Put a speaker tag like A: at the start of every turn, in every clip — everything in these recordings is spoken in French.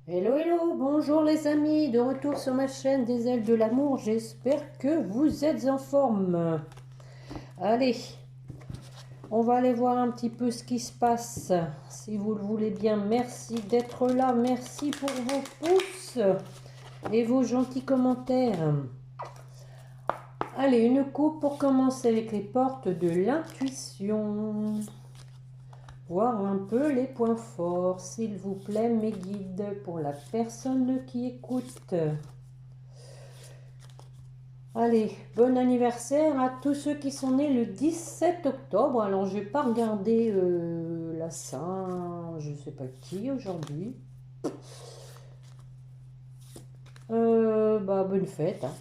A: Hello, hello, bonjour les amis, de retour sur ma chaîne des ailes de l'amour, j'espère que vous êtes en forme. Allez, on va aller voir un petit peu ce qui se passe, si vous le voulez bien. Merci d'être là, merci pour vos pouces et vos gentils commentaires. Allez, une coupe pour commencer avec les portes de l'intuition. Voir un peu les points forts, s'il vous plaît, mes guides, pour la personne qui écoute. Allez, bon anniversaire à tous ceux qui sont nés le 17 octobre. Alors, je vais pas regarder la Saint, je sais pas qui aujourd'hui. Bah, bonne fête, hein.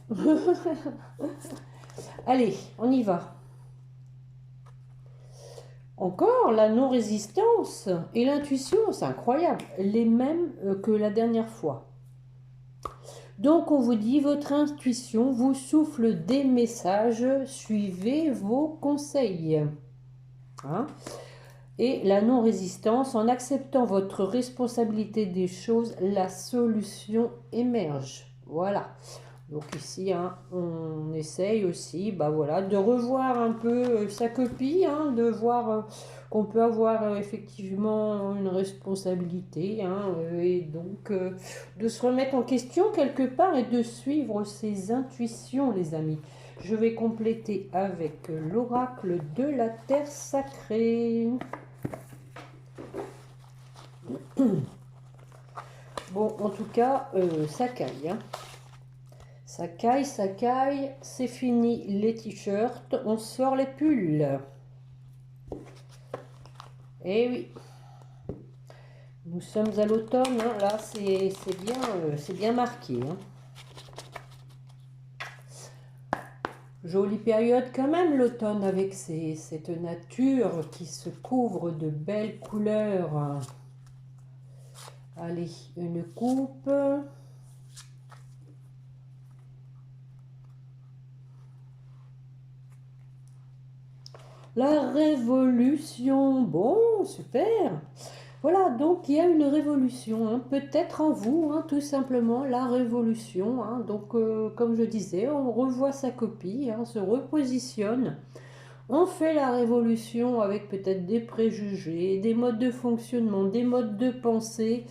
A: Allez, on y va. Encore la non-résistance et l'intuition, c'est incroyable. Les mêmes que la dernière fois. Donc, on vous dit, votre intuition vous souffle des messages, suivez vos conseils. Hein. Et la non-résistance, en acceptant votre responsabilité des choses, la solution émerge. Voilà. Donc ici, hein, on essaye aussi bah voilà, de revoir un peu sa copie, hein, de voir qu'on peut avoir effectivement une responsabilité, hein, et donc de se remettre en question quelque part et de suivre ses intuitions, les amis. Je vais compléter avec l'oracle de la terre sacrée. Bon, en tout cas, ça caille, hein. Ça caille, c'est fini les t-shirts, on sort les pulls. Eh oui, nous sommes à l'automne, hein, là c'est bien marqué. Hein. Jolie période quand même l'automne avec cette nature qui se couvre de belles couleurs. Allez, une coupe. La révolution, bon, super. Voilà, donc il y a une révolution, hein, peut-être en vous, hein, tout simplement, la révolution. Hein. Donc, comme je disais, on revoit sa copie, hein, se repositionne. On fait la révolution avec peut-être des préjugés, des modes de fonctionnement, des modes de pensée.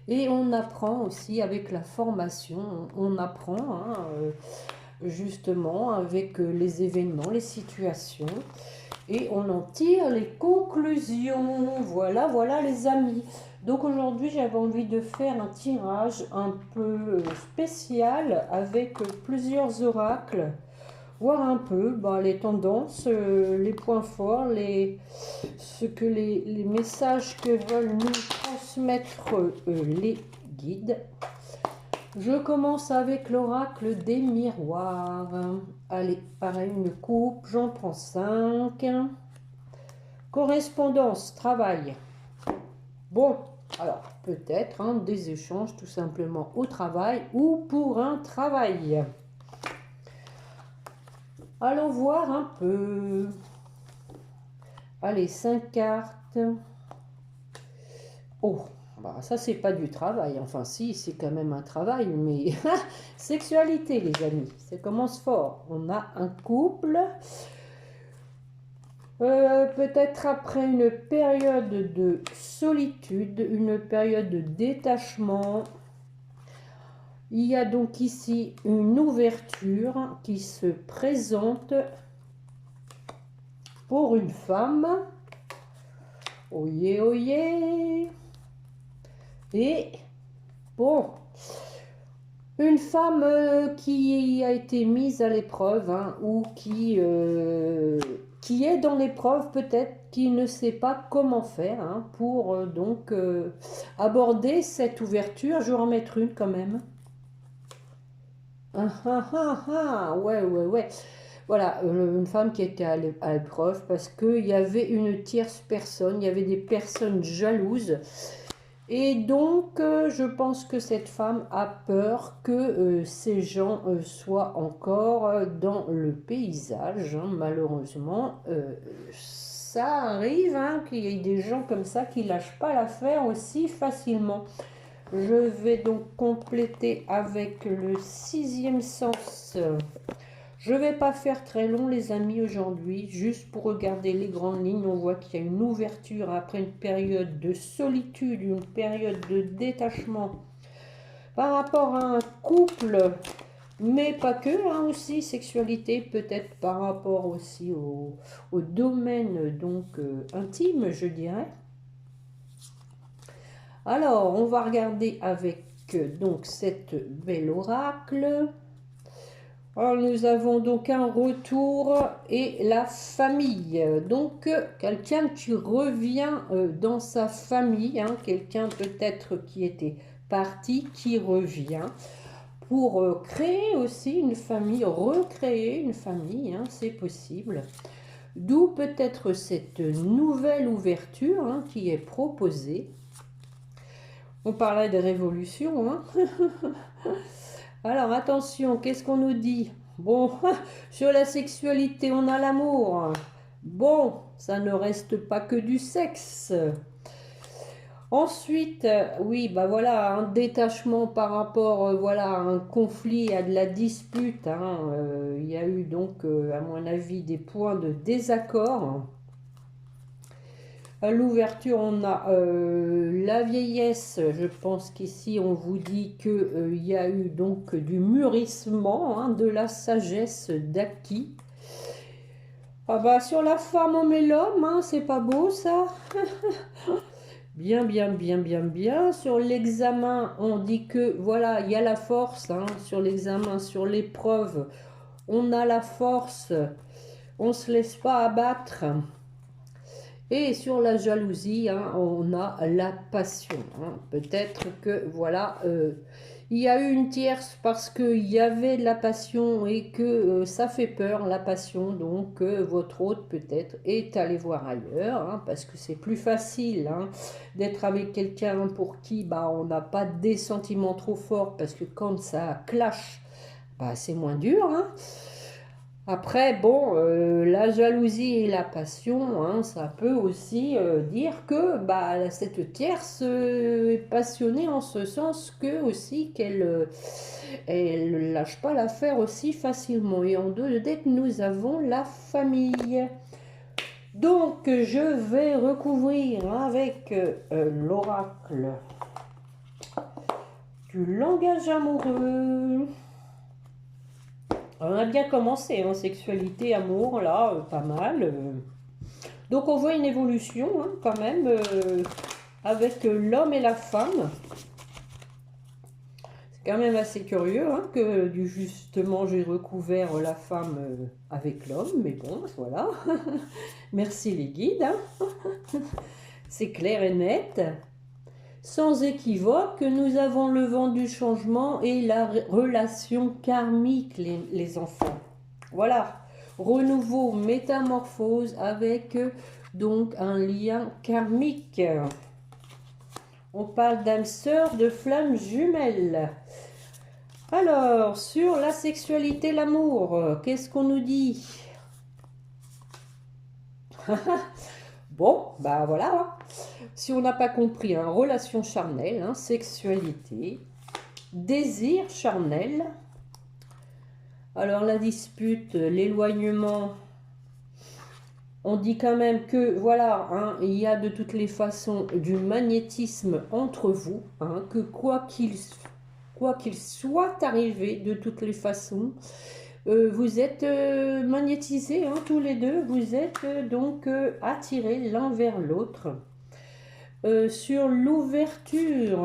A: Et on apprend aussi avec la formation, on apprend justement avec les événements, les situations et on en tire les conclusions. Voilà, voilà les amis. Donc aujourd'hui, j'avais envie de faire un tirage un peu spécial avec plusieurs oracles, voir un peu bah, les tendances, les points forts, ce que les messages que veulent nous transmettre les guides. Je commence avec l'oracle des miroirs. Allez, pareil, une coupe, j'en prends 5. Correspondance, travail. Bon, alors peut-être hein, des échanges tout simplement au travail ou pour un travail. Allons voir un peu. Allez, 5 cartes. Oh, bah ça c'est pas du travail. Enfin si, c'est quand même un travail, mais sexualité les amis, ça commence fort. On a un couple. Peut-être après une période de solitude, une période de détachement. Il y a donc ici une ouverture qui se présente pour une femme. Oyez, oyez. Et bon, une femme qui a été mise à l'épreuve hein, ou qui est dans l'épreuve peut-être, qui ne sait pas comment faire hein, pour donc aborder cette ouverture. Je vais en mettre une quand même. Ah ah ah ah, ouais, ouais, ouais. Voilà, une femme qui était à l'épreuve parce qu'il y avait une tierce personne, il y avait des personnes jalouses. Et donc, je pense que cette femme a peur que ces gens soient encore dans le paysage. Hein. Malheureusement, ça arrive hein, qu'il y ait des gens comme ça qui ne lâchent pas l'affaire aussi facilement. Je vais donc compléter avec le 6e sens. Je ne vais pas faire très long les amis aujourd'hui, juste pour regarder les grandes lignes. On voit qu'il y a une ouverture après une période de solitude, une période de détachement par rapport à un couple, mais pas que, hein, aussi sexualité, peut-être par rapport aussi au domaine donc intime, je dirais. Alors, on va regarder avec donc cette belle oracle. Alors, nous avons donc un retour et la famille. Donc, quelqu'un qui revient dans sa famille, hein, quelqu'un peut-être qui était parti, qui revient pour créer aussi une famille, recréer une famille, hein, c'est possible. D'où peut-être cette nouvelle ouverture hein, qui est proposée. On parlait de révolution. Hein. Alors attention, qu'est-ce qu'on nous dit? Bon, sur la sexualité, on a l'amour. Bon, ça ne reste pas que du sexe. Ensuite, oui, bah voilà, un détachement par rapport voilà, à un conflit, à de la dispute. Hein, il y a eu donc, à mon avis, des points de désaccord. À l'ouverture, on a la vieillesse. Je pense qu'ici, on vous dit qu'il y a eu donc du mûrissement, hein, de la sagesse d'acquis. Ah bah, sur la femme, on met l'homme, hein, c'est pas beau ça. Bien, bien, bien, bien, bien. Sur l'examen, on dit que voilà, il y a la force. Hein, sur l'examen, sur l'épreuve, on a la force. On ne se laisse pas abattre. Et sur la jalousie, hein, on a la passion. Hein. Peut-être que, voilà, il y a eu une tierce parce qu'il y avait de la passion et que ça fait peur, la passion. Donc, votre hôte, peut-être, est allé voir ailleurs, hein, parce que c'est plus facile hein, d'être avec quelqu'un pour qui bah, on n'a pas des sentiments trop forts, parce que quand ça clash, bah, c'est moins dur, hein. Après, bon, la jalousie et la passion, hein, ça peut aussi dire que bah, cette tierce est passionnée en ce sens que aussi qu'elle elle ne lâche pas l'affaire aussi facilement. Et en deux dettes, nous avons la famille. Donc, je vais recouvrir avec l'oracle du langage amoureux. On a bien commencé, hein, sexualité, amour, là, pas mal. Donc on voit une évolution, hein, quand même, avec l'homme et la femme. C'est quand même assez curieux, hein, que justement j'ai recouvert la femme avec l'homme, mais bon, voilà. Merci les guides, hein. C'est clair et net. Sans équivoque, nous avons le vent du changement et la relation karmique, les enfants. Voilà, renouveau, métamorphose avec donc un lien karmique. On parle d'âme sœur, de flammes jumelles. Alors, sur la sexualité, l'amour, qu'est-ce qu'on nous dit? Bon, bah voilà. Si on n'a pas compris, hein, relation charnelle, hein, sexualité, désir charnel. Alors la dispute, l'éloignement, on dit quand même que voilà, hein, il y a de toutes les façons du magnétisme entre vous, hein, que quoi qu'il soit arrivé, de toutes les façons, vous êtes magnétisés, hein, tous les deux, vous êtes donc attirés l'un vers l'autre. Sur l'ouverture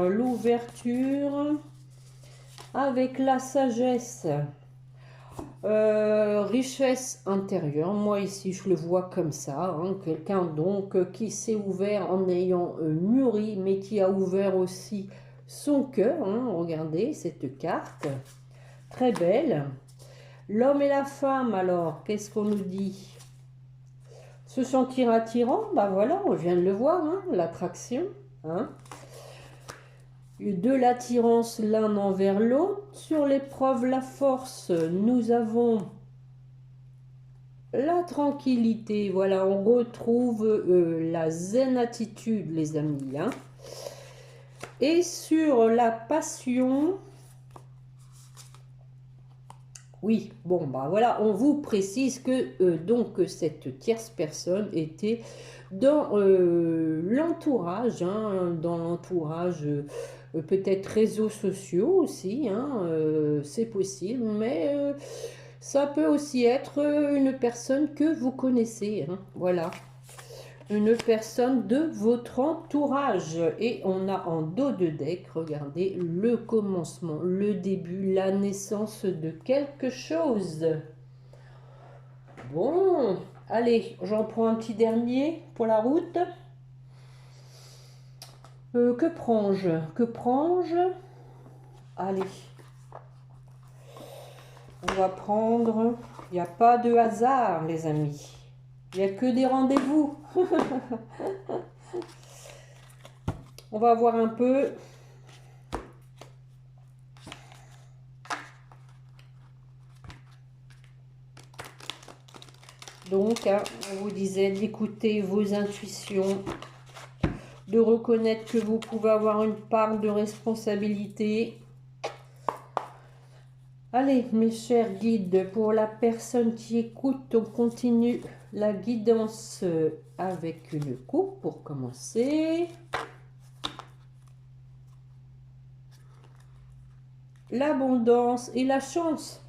A: avec la sagesse, richesse intérieure, moi ici je le vois comme ça, hein, quelqu'un donc qui s'est ouvert en ayant mûri, mais qui a ouvert aussi son cœur, hein, regardez cette carte, très belle. L'homme et la femme alors, qu'est-ce qu'on nous dit? Se sentir attirant, bah voilà, on vient de le voir, hein, l'attraction, hein. De l'attirance l'un envers l'autre. Sur l'épreuve, la force, nous avons la tranquillité. Voilà, on retrouve la zen attitude, les amis, hein. Et sur la passion, oui, bon, bah voilà, on vous précise que donc cette tierce personne était dans l'entourage, hein, dans l'entourage peut-être réseaux sociaux aussi, hein, c'est possible, mais ça peut aussi être une personne que vous connaissez, hein, voilà. Une personne de votre entourage. Et on a en dos de deck, regardez, le commencement, le début, la naissance de quelque chose. Bon, allez, j'en prends un petit dernier pour la route. Que prends-je? Que prends-je? Allez, on va prendre... Il n'y a pas de hasard, les amis. Il n'y a que des rendez-vous. On va voir un peu. Donc, hein, on vous disait d'écouter vos intuitions, de reconnaître que vous pouvez avoir une part de responsabilité. Allez, mes chers guides, pour la personne qui écoute, on continue la guidance avec une coupe pour commencer. L'abondance et la chance.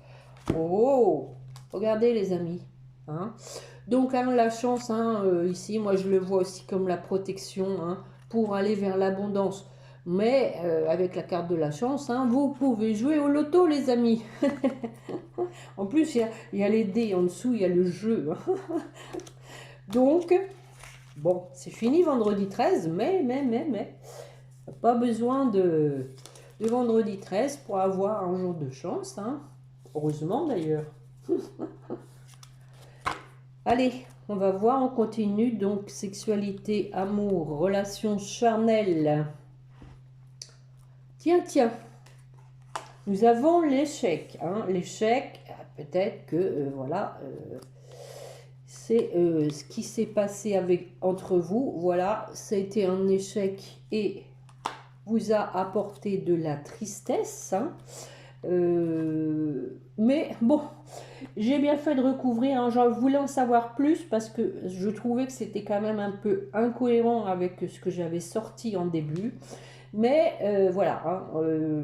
A: Oh, regardez les amis. Hein. Donc, hein, la chance, hein, ici, moi je le vois aussi comme la protection, hein, pour aller vers l'abondance. Mais avec la carte de la chance, hein, vous pouvez jouer au loto, les amis. En plus, il y a les dés en dessous, il y a le jeu. Donc, bon, c'est fini vendredi 13, mais, pas besoin de vendredi 13 pour avoir un jour de chance. Hein. Heureusement d'ailleurs. Allez, on va voir, on continue. Donc, sexualité, amour, relations charnelles. Tiens. Nous avons l'échec. Hein. L'échec, peut-être que, voilà, c'est ce qui s'est passé entre vous. Voilà, ça a été un échec et vous a apporté de la tristesse. Hein. Mais bon, j'ai bien fait de recouvrir, hein. Je voulais en savoir plus parce que je trouvais que c'était quand même un peu incohérent avec ce que j'avais sorti en début. Mais voilà, hein,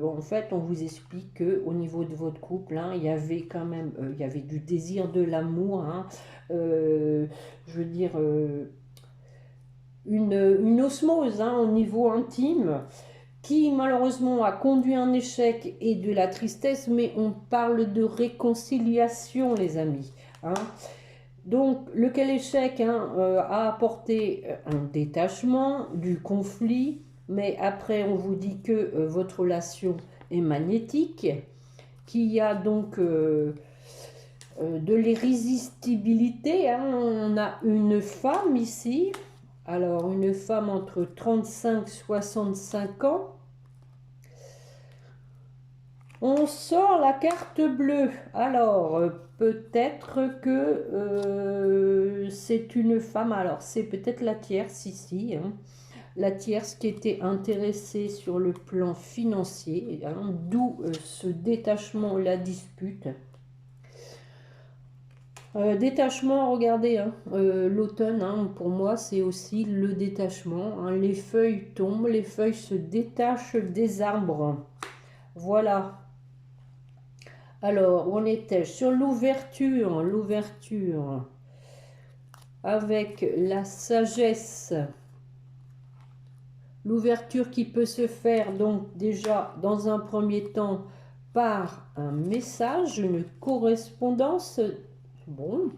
A: en fait, on vous explique qu'au niveau de votre couple, hein, il y avait quand même il y avait du désir, de l'amour, hein, je veux dire, une osmose, hein, au niveau intime, qui malheureusement a conduit à un échec et de la tristesse, mais on parle de réconciliation, les amis. Hein. Donc, lequel échec, hein, a apporté un détachement du conflit, mais après on vous dit que votre relation est magnétique, qu'il y a donc de l'irrésistibilité. Hein. On a une femme ici, alors une femme entre 35 et 65 ans. On sort la carte bleue. Alors, peut-être que c'est une femme. Alors, c'est peut-être la tierce ici. Hein. La tierce qui était intéressée sur le plan financier. Hein, d'où ce détachement, la dispute. Détachement, regardez, hein, l'automne, hein, pour moi, c'est aussi le détachement. Hein, les feuilles tombent, les feuilles se détachent des arbres. Voilà. Alors, on était sur l'ouverture, avec la sagesse. L'ouverture qui peut se faire donc déjà dans un premier temps par un message, une correspondance. Bon,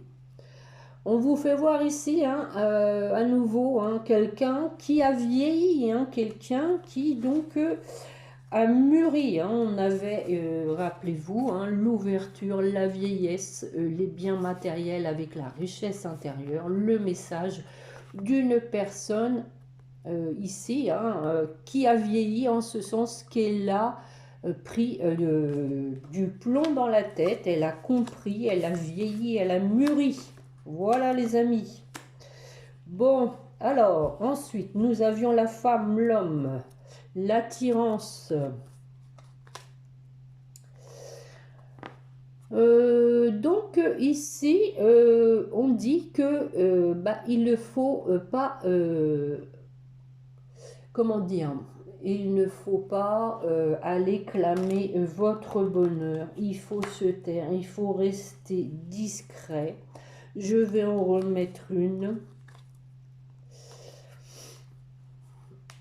A: on vous fait voir ici, hein, à nouveau, hein, quelqu'un qui a vieilli, hein, quelqu'un qui donc a mûri. Hein. On avait, rappelez-vous, hein, l'ouverture, la vieillesse, les biens matériels avec la richesse intérieure, le message d'une personne ici, hein, qui a vieilli en ce sens qu'elle a pris du plomb dans la tête, elle a compris, elle a vieilli, elle a mûri. Voilà les amis. Bon, alors ensuite nous avions la femme, l'homme l'attirance. Donc ici, on dit que il ne faut pas, comment dire, il ne faut pas aller clamer votre bonheur. Il faut se taire, il faut rester discret. Je vais en remettre une.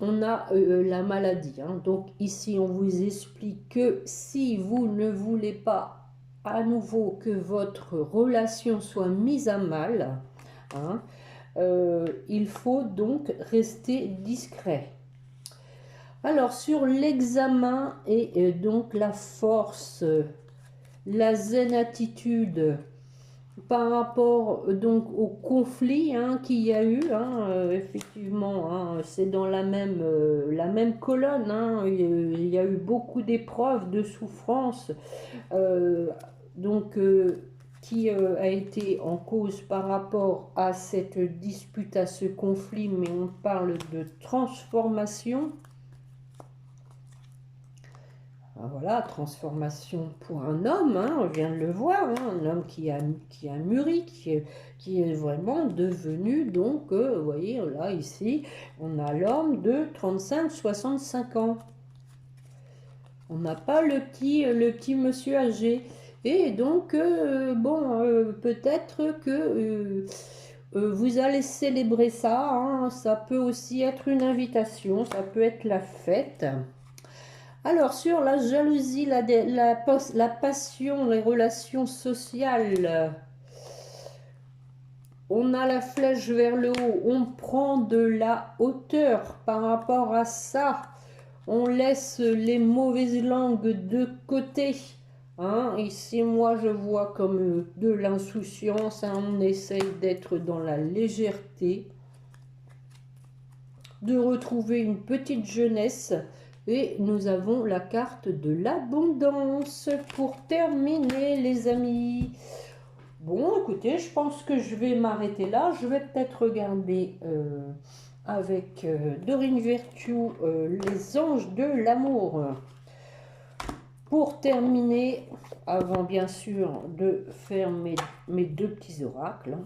A: On a la maladie. Hein. Donc ici, on vous explique que si vous ne voulez pas à nouveau que votre relation soit mise à mal, hein, il faut donc rester discret. Alors sur l'examen et donc la force, la zen attitude par rapport donc au conflit hein, qu'il y a eu, hein, effectivement, hein, c'est dans la même colonne, hein, il y a eu beaucoup d'épreuves, de souffrances, donc qui a été en cause par rapport à cette dispute, à ce conflit, mais on parle de transformation. Voilà, transformation pour un homme, hein, on vient de le voir, hein, un homme qui a mûri, qui est vraiment devenu, donc, vous voyez, là, ici, on a l'homme de 35-65 ans. On n'a pas le petit monsieur âgé. Et donc, peut-être que vous allez célébrer ça, hein, ça peut aussi être une invitation, ça peut être la fête. Alors, sur la jalousie, la passion, les relations sociales, on a la flèche vers le haut, on prend de la hauteur par rapport à ça, on laisse les mauvaises langues de côté. Hein. Ici, moi, je vois comme de l'insouciance, hein, on essaye d'être dans la légèreté, de retrouver une petite jeunesse. Et nous avons la carte de l'abondance pour terminer, les amis. Bon, écoutez, je pense que je vais m'arrêter là. Je vais peut-être regarder avec Dorine Virtue les anges de l'amour. Pour terminer, avant bien sûr de faire mes deux petits oracles.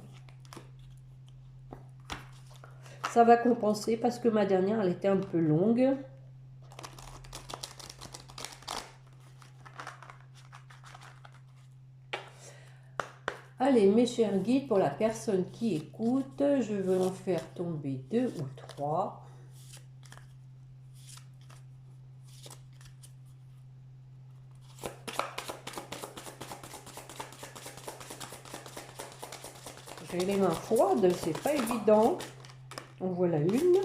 A: Ça va compenser parce que ma dernière, elle était un peu longue. Allez, mes chers guides, pour la personne qui écoute, je veux en faire tomber 2 ou 3. J'ai les mains froides, c'est pas évident. En voilà une.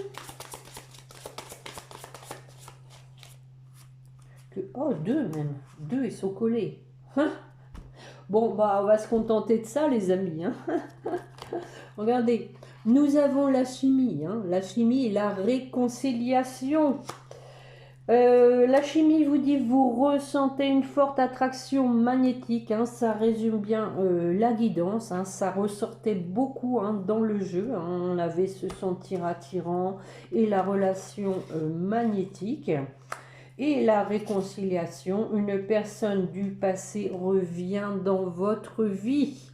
A: Oh, 2 même. 2, ils sont collés. Hein? Bon, bah, on va se contenter de ça, les amis. Hein. Regardez, nous avons la chimie. Hein. La chimie et la réconciliation. La chimie vous dit vous ressentez une forte attraction magnétique. Hein. Ça résume bien la guidance. Hein. Ça ressortait beaucoup hein, dans le jeu. Hein. On avait se sentir attirant et la relation magnétique. Et la réconciliation, une personne du passé revient dans votre vie.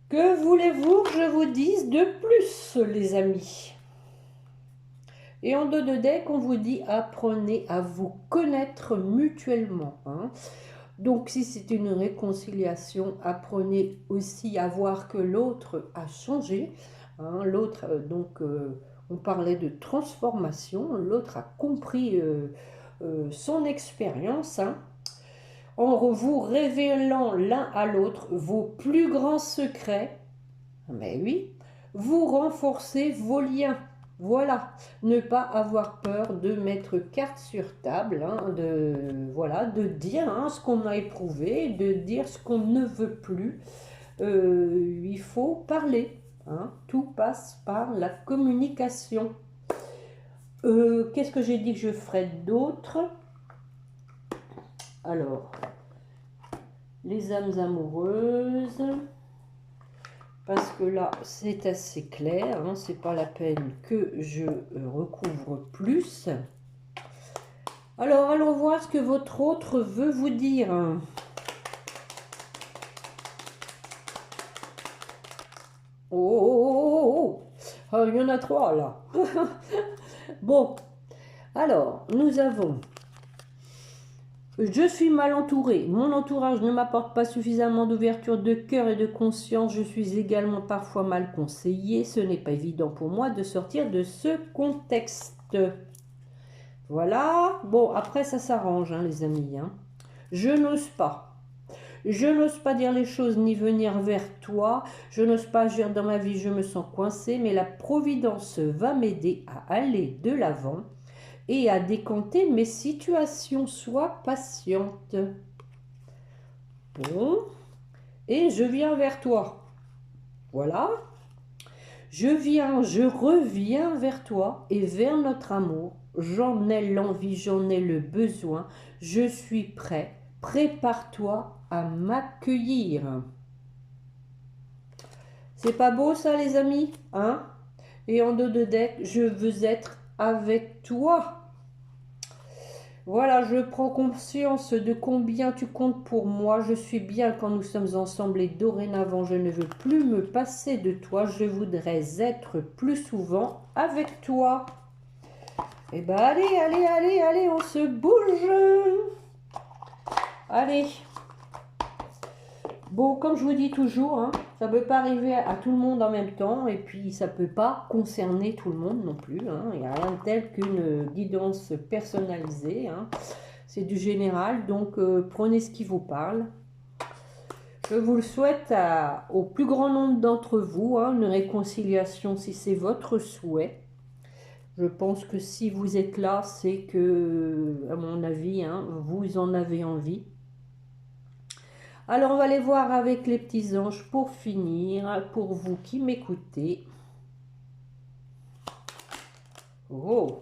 A: Que voulez-vous que je vous dise de plus, les amis? Et en 2 de deck, on vous dit apprenez à vous connaître mutuellement. Hein. Donc, si c'est une réconciliation, apprenez aussi à voir que l'autre a changé. Hein. L'autre, on parlait de transformation, l'autre a compris son expérience, hein, en vous révélant l'un à l'autre vos plus grands secrets, mais oui, vous renforcez vos liens, voilà, ne pas avoir peur de mettre carte sur table, hein, de dire hein, ce qu'on a éprouvé, de dire ce qu'on ne veut plus, il faut parler. Hein, tout passe par la communication. Qu'est-ce que j'ai dit que je ferais d'autre? Alors, les âmes amoureuses. parce que là, c'est assez clair. Hein, c'est pas la peine que je recouvre plus. Alors, allons voir ce que votre autre veut vous dire. Oh, ah, il y en a 3 là. Bon, alors, nous avons... Je suis mal entourée. Mon entourage ne m'apporte pas suffisamment d'ouverture de cœur et de conscience. Je suis également parfois mal conseillée. Ce n'est pas évident pour moi de sortir de ce contexte. Voilà. Bon, après, ça s'arrange, hein, les amis. Hein. Je n'ose pas. Je n'ose pas dire les choses ni venir vers toi. Je n'ose pas agir dans ma vie. Je me sens coincée. Mais la providence va m'aider à aller de l'avant et à décanter mes situations. Sois patiente. Bon. Et je viens vers toi. Voilà. Je reviens vers toi et vers notre amour. J'en ai l'envie, j'en ai le besoin. Je suis prêt. Prépare-toi à m'accueillir. C'est pas beau ça, les amis, hein? Et en dos de deck, je veux être avec toi. Voilà, je prends conscience de combien tu comptes pour moi. Je suis bien quand nous sommes ensemble et dorénavant, je ne veux plus me passer de toi. Je voudrais être plus souvent avec toi. Eh ben, allez, allez, allez, allez, on se bouge. Allez. Bon, comme je vous dis toujours, hein, ça ne peut pas arriver à tout le monde en même temps. Et puis, ça ne peut pas concerner tout le monde non plus. Hein. Il n'y a rien de tel qu'une guidance personnalisée. Hein. C'est du général, donc prenez ce qui vous parle. Je vous le souhaite au plus grand nombre d'entre vous, hein, une réconciliation si c'est votre souhait. Je pense que si vous êtes là, c'est que, à mon avis, hein, vous en avez envie. Alors, on va aller voir avec les petits anges pour finir, pour vous qui m'écoutez. Oh,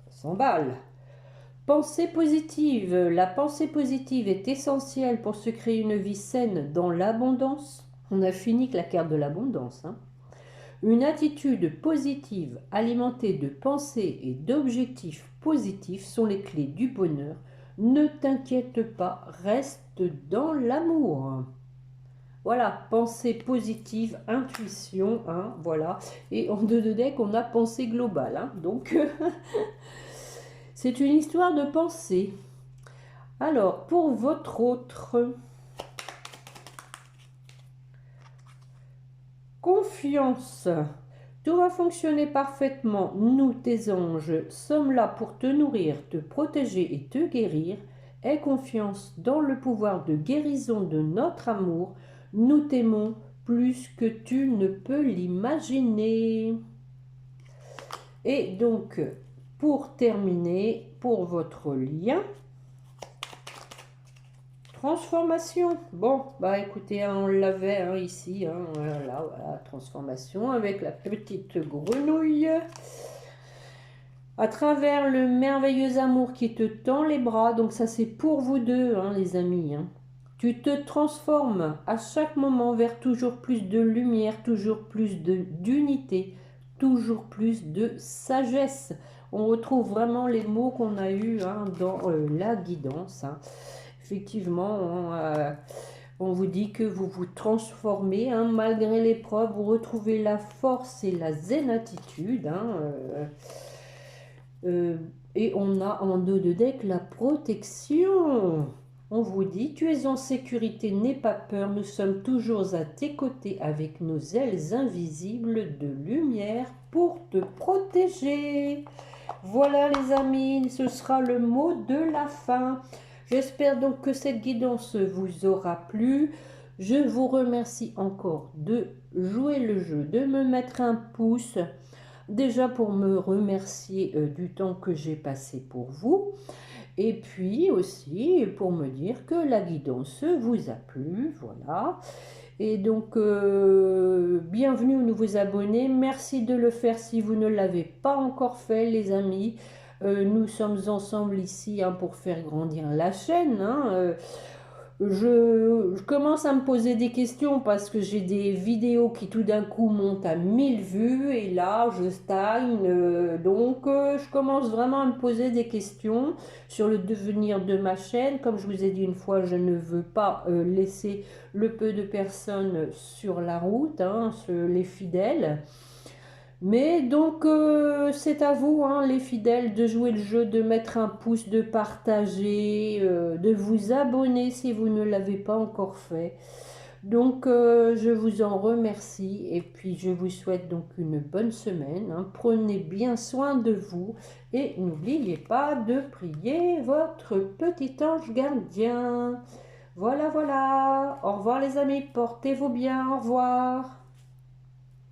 A: ça s'emballe. Pensée positive. La pensée positive est essentielle pour se créer une vie saine dans l'abondance. On a fini avec la carte de l'abondance. Hein. Une attitude positive alimentée de pensées et d'objectifs positifs sont les clés du bonheur. Ne t'inquiète pas, reste dans l'amour. Voilà, pensée positive, intuition, hein, voilà. Et en deux de deck, on a pensée globale. Hein, donc, c'est une histoire de pensée. Alors, pour votre autre... Confiance. Tout va fonctionner parfaitement. Nous, tes anges, sommes là pour te nourrir, te protéger et te guérir. Aie confiance dans le pouvoir de guérison de notre amour. Nous t'aimons plus que tu ne peux l'imaginer. Et donc, pour terminer, pour votre lien, transformation. Bon, bah écoutez, on l'avait hein, ici, hein, voilà, transformation avec la petite grenouille. À travers le merveilleux amour qui te tend les bras, donc ça c'est pour vous deux, hein, les amis. Hein. Tu te transformes à chaque moment vers toujours plus de lumière, toujours plus d'unité, toujours plus de sagesse. On retrouve vraiment les mots qu'on a eus hein, dans la guidance. Hein. Effectivement, on vous dit que vous vous transformez, hein, malgré l'épreuve, vous retrouvez la force et la zen attitude. Hein, et on a en dos de deck la protection. On vous dit, tu es en sécurité, n'aie pas peur, nous sommes toujours à tes côtés avec nos ailes invisibles de lumière pour te protéger. Voilà les amis, ce sera le mot de la fin. J'espère donc que cette guidance vous aura plu. Je vous remercie encore de jouer le jeu, de me mettre un pouce. Déjà pour me remercier du temps que j'ai passé pour vous. Et puis aussi pour me dire que la guidance vous a plu. Voilà. Et donc, bienvenue aux nouveaux abonnés. Merci de le faire si vous ne l'avez pas encore fait, les amis. Nous sommes ensemble ici hein, pour faire grandir la chaîne. Hein, je commence à me poser des questions parce que j'ai des vidéos qui tout d'un coup montent à 1000 vues et là je stagne. Donc je commence vraiment à me poser des questions sur le devenir de ma chaîne. Comme je vous ai dit une fois, je ne veux pas laisser le peu de personnes sur la route, hein, les fidèles. Mais donc, c'est à vous, hein, les fidèles, de jouer le jeu, de mettre un pouce, de partager, de vous abonner si vous ne l'avez pas encore fait. Donc, je vous en remercie et puis je vous souhaite donc une bonne semaine, hein. Prenez bien soin de vous et n'oubliez pas de prier votre petit ange gardien. Voilà, voilà. Au revoir les amis, portez-vous bien, au revoir.